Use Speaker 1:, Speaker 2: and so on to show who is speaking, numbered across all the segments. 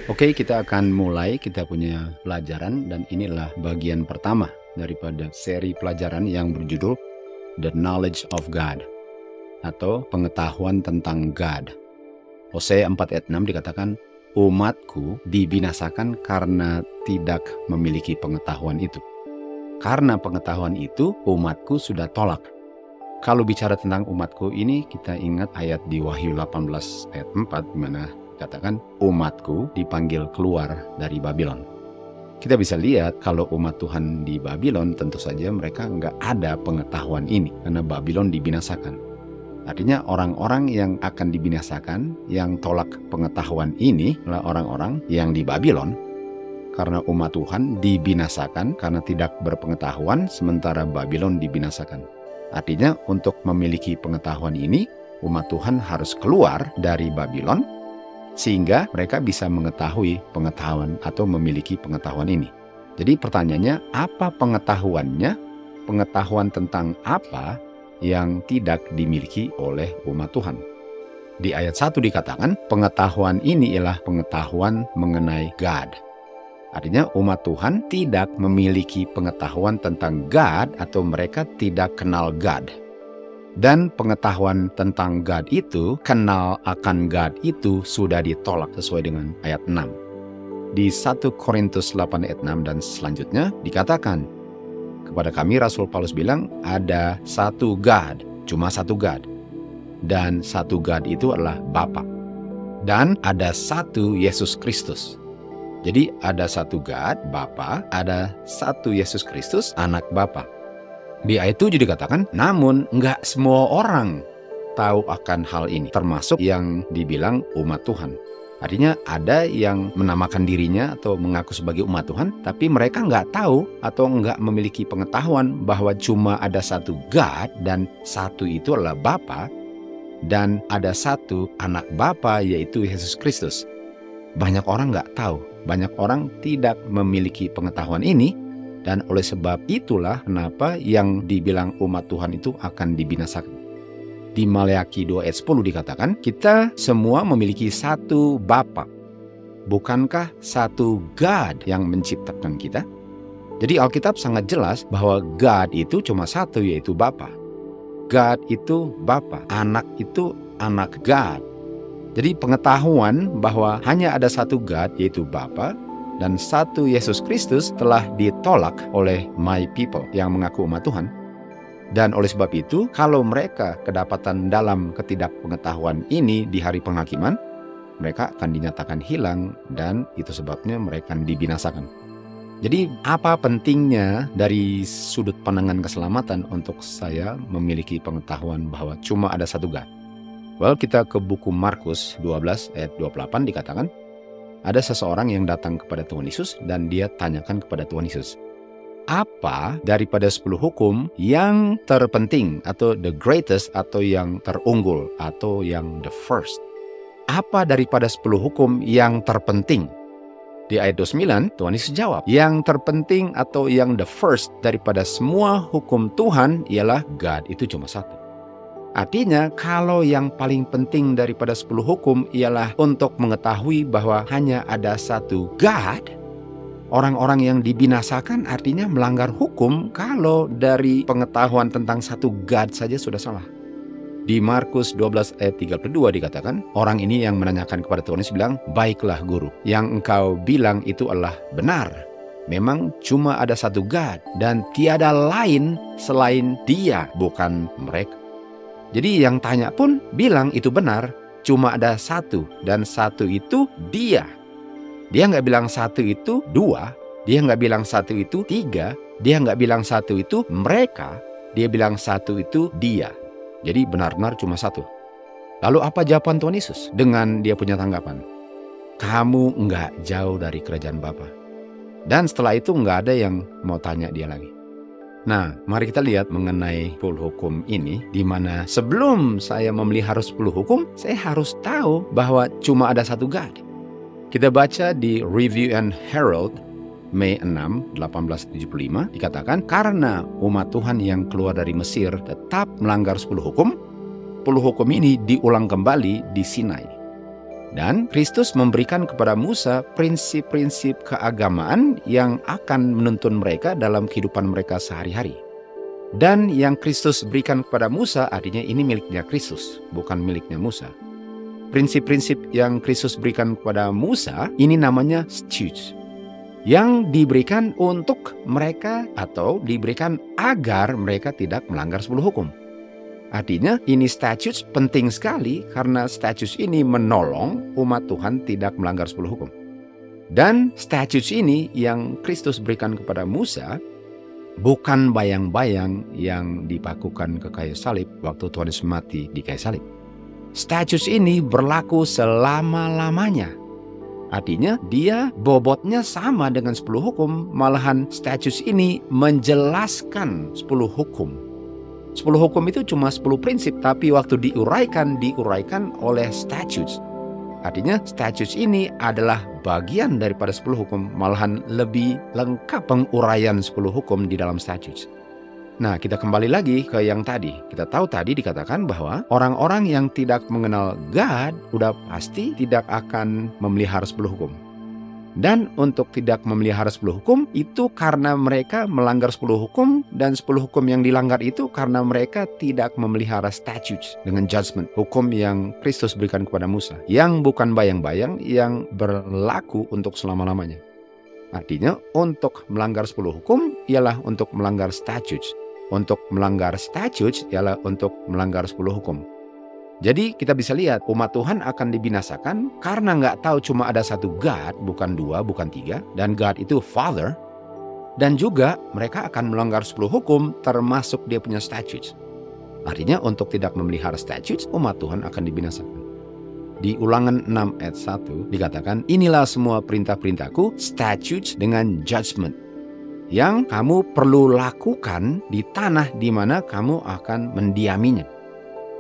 Speaker 1: Oke, kita akan mulai kita punya pelajaran dan inilah bagian pertama daripada seri pelajaran yang berjudul The Knowledge of God atau pengetahuan tentang God. Hosea 4 ayat 6 dikatakan, umatku dibinasakan karena tidak memiliki pengetahuan itu. Karena pengetahuan itu, umatku sudah tolak. Kalau bicara tentang umatku ini, kita ingat ayat di Wahyu 18 ayat 4, di mana katakan umatku dipanggil keluar dari Babylon. Kita bisa lihat kalau umat Tuhan di Babylon tentu saja mereka nggak ada pengetahuan ini karena Babylon dibinasakan. Artinya orang-orang yang akan dibinasakan, yang tolak pengetahuan ini adalah orang-orang yang di Babylon. Karena umat Tuhan dibinasakan karena tidak berpengetahuan, sementara Babylon dibinasakan. Artinya untuk memiliki pengetahuan ini, umat Tuhan harus keluar dari Babylon, sehingga mereka bisa mengetahui pengetahuan atau memiliki pengetahuan ini. Jadi pertanyaannya, apa pengetahuannya? Pengetahuan tentang apa yang tidak dimiliki oleh umat Tuhan? Di ayat 1 dikatakan, pengetahuan ini ialah pengetahuan mengenai God. Artinya umat Tuhan tidak memiliki pengetahuan tentang God atau mereka tidak kenal God. Dan pengetahuan tentang God itu, kenal akan God itu sudah ditolak sesuai dengan ayat 6. Di 1 Korintus 8 ayat 6 dan selanjutnya dikatakan, kepada kami Rasul Paulus bilang, ada satu God, cuma satu God. Dan satu God itu adalah Bapa. Dan ada satu Yesus Kristus. Jadi ada satu God, Bapa, ada satu Yesus Kristus, anak Bapa. Di ayat 7 dikatakan, namun nggak semua orang tahu akan hal ini, termasuk yang dibilang umat Tuhan. Artinya ada yang menamakan dirinya atau mengaku sebagai umat Tuhan, tapi mereka nggak tahu atau nggak memiliki pengetahuan bahwa cuma ada satu God dan satu itu adalah Bapa, dan ada satu anak Bapa yaitu Yesus Kristus. Banyak orang nggak tahu, banyak orang tidak memiliki pengetahuan ini. Dan oleh sebab itulah kenapa yang dibilang umat Tuhan itu akan dibinasakan. Di Maleakhi 2 ayat 10 dikatakan, kita semua memiliki satu Bapa. Bukankah satu God yang menciptakan kita? Jadi Alkitab sangat jelas bahwa God itu cuma satu, yaitu Bapa. God itu Bapa, anak itu anak God. Jadi pengetahuan bahwa hanya ada satu God, yaitu Bapa, dan satu Yesus Kristus telah ditolak oleh my people yang mengaku umat Tuhan. Dan oleh sebab itu, kalau mereka kedapatan dalam ketidakpengetahuan ini di hari penghakiman, mereka akan dinyatakan hilang dan itu sebabnya mereka akan dibinasakan. Jadi apa pentingnya dari sudut pandangan keselamatan untuk saya memiliki pengetahuan bahwa cuma ada satu God? Well, kita ke buku Markus 12 ayat 28 dikatakan, ada seseorang yang datang kepada Tuhan Yesus dan dia tanyakan kepada Tuhan Yesus, apa daripada 10 hukum yang terpenting atau the greatest atau yang terunggul atau yang the first? Apa daripada 10 hukum yang terpenting? Di ayat 29 Tuhan Yesus jawab, yang terpenting atau yang the first daripada semua hukum Tuhan ialah God itu cuma satu. Artinya, kalau yang paling penting daripada 10 hukum ialah untuk mengetahui bahwa hanya ada satu God, orang-orang yang dibinasakan artinya melanggar hukum kalau dari pengetahuan tentang satu God saja sudah salah. Di Markus 12 ayat 32 dikatakan, orang ini yang menanyakan kepada Tuhan Yesus bilang, baiklah guru, yang engkau bilang itu adalah benar. Memang cuma ada satu God dan tiada lain selain Dia, bukan mereka. Jadi yang tanya pun bilang itu benar, cuma ada satu, dan satu itu Dia. Dia nggak bilang satu itu dua, dia nggak bilang satu itu tiga, dia nggak bilang satu itu mereka, dia bilang satu itu Dia. Jadi benar-benar cuma satu. Lalu apa jawaban Tuhan Yesus dengan dia punya tanggapan? Kamu nggak jauh dari kerajaan Bapa. Dan setelah itu nggak ada yang mau tanya dia lagi. Nah, mari kita lihat mengenai 10 hukum ini, di mana sebelum saya memelihara 10 hukum, saya harus tahu bahwa cuma ada satu God. Kita baca di Review and Herald, Mei 6, 1875, dikatakan, karena umat Tuhan yang keluar dari Mesir tetap melanggar 10 hukum, 10 hukum ini diulang kembali di Sinai. Dan Kristus memberikan kepada Musa prinsip-prinsip keagamaan yang akan menuntun mereka dalam kehidupan mereka sehari-hari. Dan yang Kristus berikan kepada Musa, artinya ini miliknya Kristus, bukan miliknya Musa. Prinsip-prinsip yang Kristus berikan kepada Musa, ini namanya statutes, yang diberikan untuk mereka atau diberikan agar mereka tidak melanggar 10 hukum. Artinya ini statutes penting sekali karena statutes ini menolong umat Tuhan tidak melanggar 10 hukum. Dan statutes ini yang Kristus berikan kepada Musa bukan bayang-bayang yang dipakukan ke kayu salib waktu Tuhan Yesus mati di kayu salib. Statutes ini berlaku selama-lamanya. Artinya dia bobotnya sama dengan 10 hukum, malahan statutes ini menjelaskan 10 hukum. 10 hukum itu cuma 10 prinsip, tapi waktu diuraikan oleh statutes. Artinya statutes ini adalah bagian daripada 10 hukum, malahan lebih lengkap penguraian 10 hukum di dalam statutes. Nah, kita kembali lagi ke yang tadi. Kita tahu tadi dikatakan bahwa orang-orang yang tidak mengenal God udah pasti tidak akan memelihara 10 hukum. Dan untuk tidak memelihara 10 hukum itu karena mereka melanggar 10 hukum, dan 10 hukum yang dilanggar itu karena mereka tidak memelihara statutes dengan judgment, hukum yang Kristus berikan kepada Musa, yang bukan bayang-bayang, yang berlaku untuk selama-lamanya. Artinya untuk melanggar 10 hukum ialah untuk melanggar statutes. Untuk melanggar statutes ialah untuk melanggar 10 hukum. Jadi kita bisa lihat umat Tuhan akan dibinasakan karena nggak tahu cuma ada satu God, bukan 2, bukan 3, dan God itu Father. Dan juga mereka akan melanggar 10 hukum termasuk dia punya statutes. Artinya untuk tidak memelihara statutes, umat Tuhan akan dibinasakan. Di Ulangan 6 ayat 1 dikatakan, inilah semua perintah-perintahku, statutes dengan judgment, yang kamu perlu lakukan di tanah di mana kamu akan mendiaminya.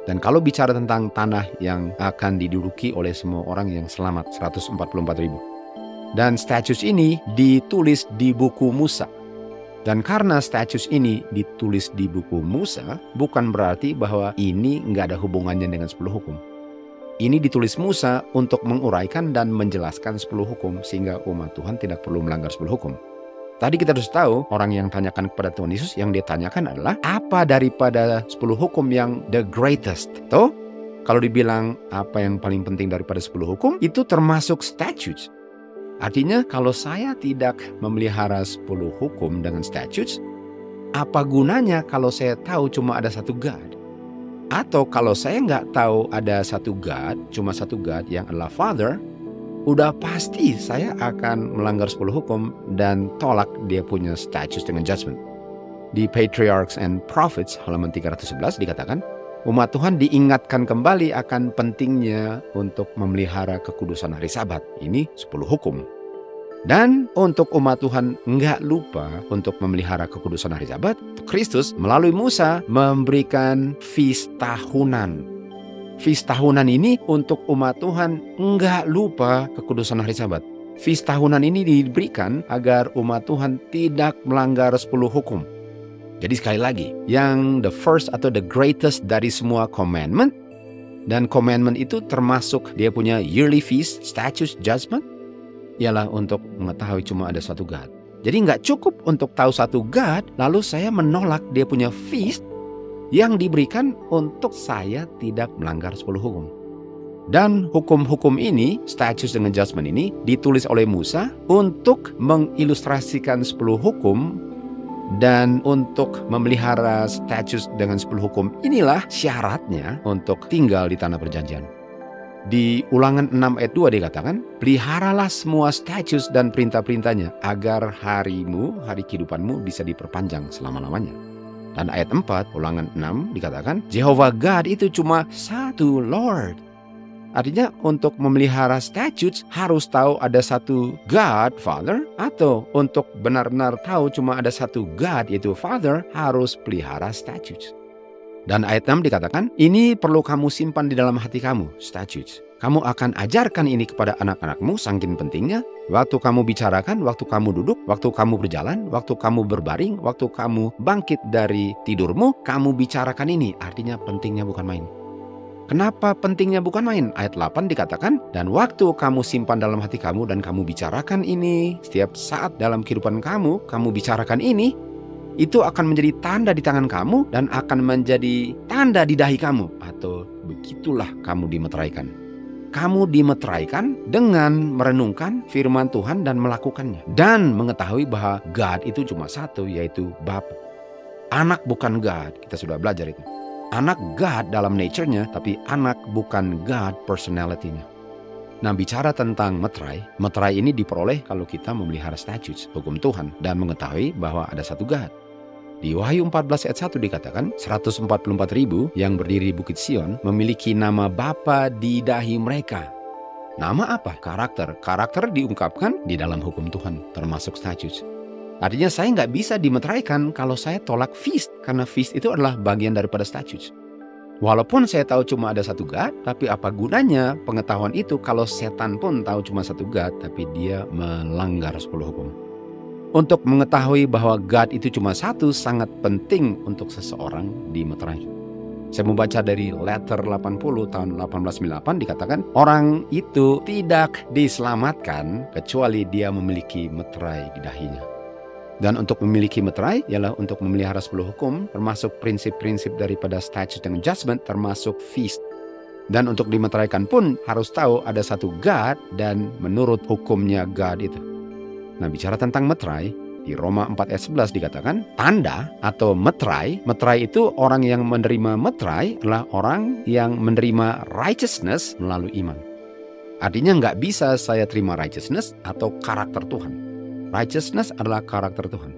Speaker 1: Dan kalau bicara tentang tanah yang akan diduduki oleh semua orang yang selamat, 144.000. Dan statutes ini ditulis di buku Musa. Dan karena statutes ini ditulis di buku Musa, bukan berarti bahwa ini nggak ada hubungannya dengan 10 hukum. Ini ditulis Musa untuk menguraikan dan menjelaskan 10 hukum, sehingga umat Tuhan tidak perlu melanggar 10 hukum. Tadi kita harus tahu, orang yang tanyakan kepada Tuhan Yesus, yang dia tanyakan adalah apa daripada 10 hukum yang the greatest? Tuh, kalau dibilang apa yang paling penting daripada 10 hukum, itu termasuk statutes. Artinya kalau saya tidak memelihara 10 hukum dengan statutes, apa gunanya kalau saya tahu cuma ada satu God? Atau kalau saya nggak tahu ada satu God, cuma satu God yang adalah Father, udah pasti saya akan melanggar 10 hukum dan tolak dia punya statutes dengan judgment. Di Patriarchs and Prophets halaman 311 dikatakan, umat Tuhan diingatkan kembali akan pentingnya untuk memelihara kekudusan hari Sabat. Ini 10 hukum. Dan untuk umat Tuhan nggak lupa untuk memelihara kekudusan hari Sabat, Kristus melalui Musa memberikan feast tahunan. Feast tahunan ini untuk umat Tuhan nggak lupa kekudusan hari Sabat. Feast tahunan ini diberikan agar umat Tuhan tidak melanggar 10 hukum. Jadi sekali lagi, yang the first atau the greatest dari semua commandment, dan commandment itu termasuk dia punya yearly feast, statutes, judgment, ialah untuk mengetahui cuma ada satu God. Jadi nggak cukup untuk tahu satu God, lalu saya menolak dia punya feast yang diberikan untuk saya tidak melanggar 10 hukum. Dan hukum-hukum ini, statutes dengan judgment ini, ditulis oleh Musa untuk mengilustrasikan 10 hukum, dan untuk memelihara statutes dengan 10 hukum inilah syaratnya untuk tinggal di tanah perjanjian. Di Ulangan 6 ayat 2 dikatakan, peliharalah semua statutes dan perintah-perintahnya agar harimu, hari kehidupanmu bisa diperpanjang selama-lamanya. Dan ayat 4, Ulangan 6 dikatakan, Jehovah God itu cuma satu Lord. Artinya untuk memelihara statutes harus tahu ada satu God, Father, atau untuk benar-benar tahu cuma ada satu God, yaitu Father, harus pelihara statutes. Dan ayat 6 dikatakan, ini perlu kamu simpan di dalam hati kamu, statutes. Kamu akan ajarkan ini kepada anak-anakmu, saking pentingnya. Waktu kamu bicarakan, waktu kamu duduk, waktu kamu berjalan, waktu kamu berbaring, waktu kamu bangkit dari tidurmu, kamu bicarakan ini. Artinya pentingnya bukan main. Kenapa pentingnya bukan main? Ayat 8 dikatakan, dan waktu kamu simpan dalam hati kamu dan kamu bicarakan ini, setiap saat dalam kehidupan kamu bicarakan ini, itu akan menjadi tanda di tangan kamu dan akan menjadi tanda di dahi kamu. Atau begitulah kamu dimeteraikan. Kamu dimeteraikan dengan merenungkan firman Tuhan dan melakukannya. Dan mengetahui bahwa God itu cuma satu, yaitu Bapa. Anak bukan God, kita sudah belajar itu. Anak God dalam nature-nya, tapi anak bukan God personality-nya. Nah, bicara tentang meterai ini diperoleh kalau kita memelihara statutes, hukum Tuhan, dan mengetahui bahwa ada satu God. Di Wahyu 14 ayat 1 dikatakan, 144.000 yang berdiri di Bukit Sion memiliki nama Bapa di dahi mereka. Nama apa? Karakter. Karakter diungkapkan di dalam hukum Tuhan, termasuk statutes. Artinya saya nggak bisa dimeteraikan kalau saya tolak feast, karena feast itu adalah bagian daripada statutes. Walaupun saya tahu cuma ada satu God, tapi apa gunanya pengetahuan itu kalau setan pun tahu cuma satu God, tapi dia melanggar 10 hukum. Untuk mengetahui bahwa God itu cuma satu sangat penting untuk seseorang dimeterai. Saya membaca dari Letter 80 tahun 1898 dikatakan, orang itu tidak diselamatkan kecuali dia memiliki meterai di dahinya. Dan untuk memiliki meterai ialah untuk memelihara 10 hukum, termasuk prinsip-prinsip daripada statute dan judgment, termasuk feast. Dan untuk dimeteraikan pun harus tahu ada satu God dan menurut hukumnya God itu. Nah, bicara tentang meterai, di Roma 4 ayat 11 dikatakan, tanda atau meterai itu orang yang menerima meterai adalah orang yang menerima righteousness melalui iman. Artinya nggak bisa saya terima righteousness atau karakter Tuhan. Righteousness adalah karakter Tuhan.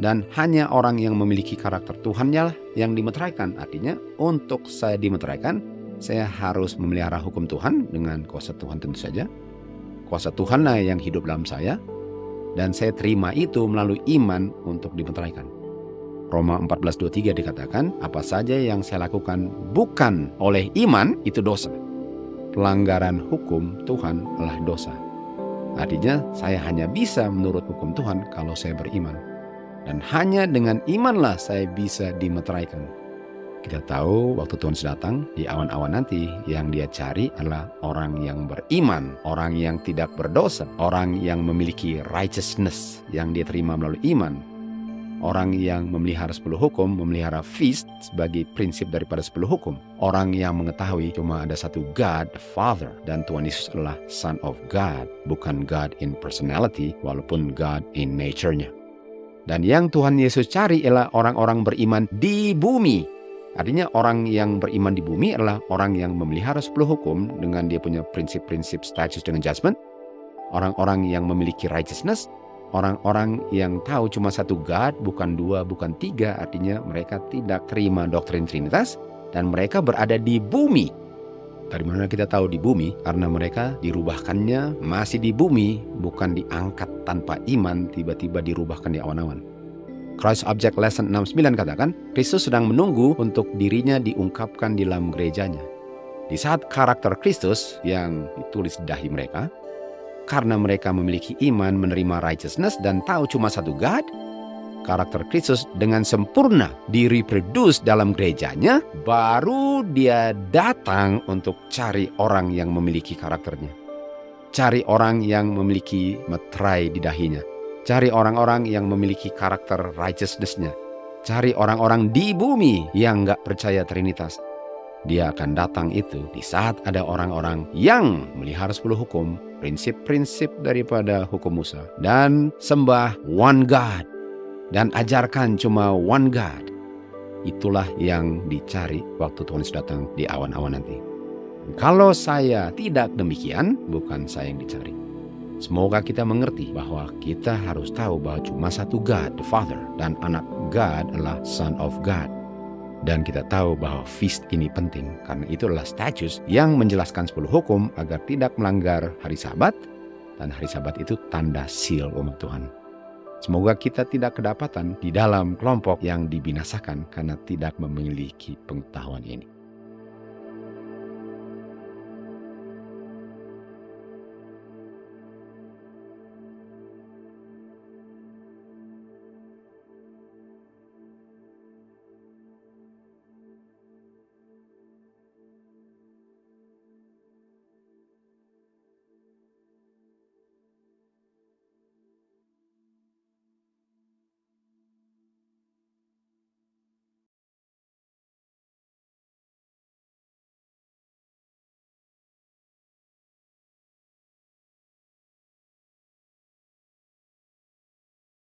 Speaker 1: Dan hanya orang yang memiliki karakter Tuhannya lah yang dimeteraikan. Artinya untuk saya dimeteraikan, saya harus memelihara hukum Tuhan dengan kuasa Tuhan tentu saja. Kuasa Tuhanlah yang hidup dalam saya. Dan saya terima itu melalui iman untuk dimeteraikan. Roma 14:23 dikatakan, apa saja yang saya lakukan bukan oleh iman, itu dosa. Pelanggaran hukum Tuhan adalah dosa. Artinya saya hanya bisa menurut hukum Tuhan kalau saya beriman. Dan hanya dengan imanlah saya bisa dimeteraikan. Kita tahu waktu Tuhan datang di awan-awan nanti, yang dia cari adalah orang yang beriman, orang yang tidak berdosa, orang yang memiliki righteousness yang dia terima melalui iman. Orang yang memelihara 10 hukum, memelihara feast sebagai prinsip daripada 10 hukum. Orang yang mengetahui cuma ada satu God, the Father, dan Tuhan Yesus adalah Son of God, bukan God in personality, walaupun God in nature-nya. Dan yang Tuhan Yesus cari ialah orang-orang beriman di bumi. Artinya orang yang beriman di bumi adalah orang yang memelihara 10 hukum dengan dia punya prinsip-prinsip statutes dengan judgment. Orang-orang yang memiliki righteousness, orang-orang yang tahu cuma satu God, bukan dua, bukan tiga. Artinya mereka tidak terima doktrin Trinitas dan mereka berada di bumi. Dari mana kita tahu di bumi? Karena mereka dirubahkannya masih di bumi, bukan diangkat tanpa iman, tiba-tiba dirubahkan di awan-awan. Christ Object Lesson 69 katakan, Kristus sedang menunggu untuk dirinya diungkapkan di dalam gerejanya. Di saat karakter Kristus yang ditulis di dahi mereka, karena mereka memiliki iman, menerima righteousness, dan tahu cuma satu God, karakter Kristus dengan sempurna direproduce dalam gerejanya, baru dia datang untuk cari orang yang memiliki karakternya. Cari orang yang memiliki meterai di dahinya. Cari orang-orang yang memiliki karakter righteousness-nya. Cari orang-orang di bumi yang nggak percaya Trinitas. Dia akan datang itu di saat ada orang-orang yang melihara 10 hukum, prinsip-prinsip daripada hukum Musa, dan sembah one God, dan ajarkan cuma one God. Itulah yang dicari waktu Tuhan Yesus datang di awan-awan nanti. Kalau saya tidak demikian, bukan saya yang dicari. Semoga kita mengerti bahwa kita harus tahu bahwa cuma satu God, the Father, dan anak God adalah Son of God. Dan kita tahu bahwa feast ini penting, karena itu adalah statutes yang menjelaskan 10 hukum agar tidak melanggar hari Sabat, dan hari Sabat itu tanda seal umat Tuhan. Semoga kita tidak kedapatan di dalam kelompok yang dibinasakan karena tidak memiliki pengetahuan ini.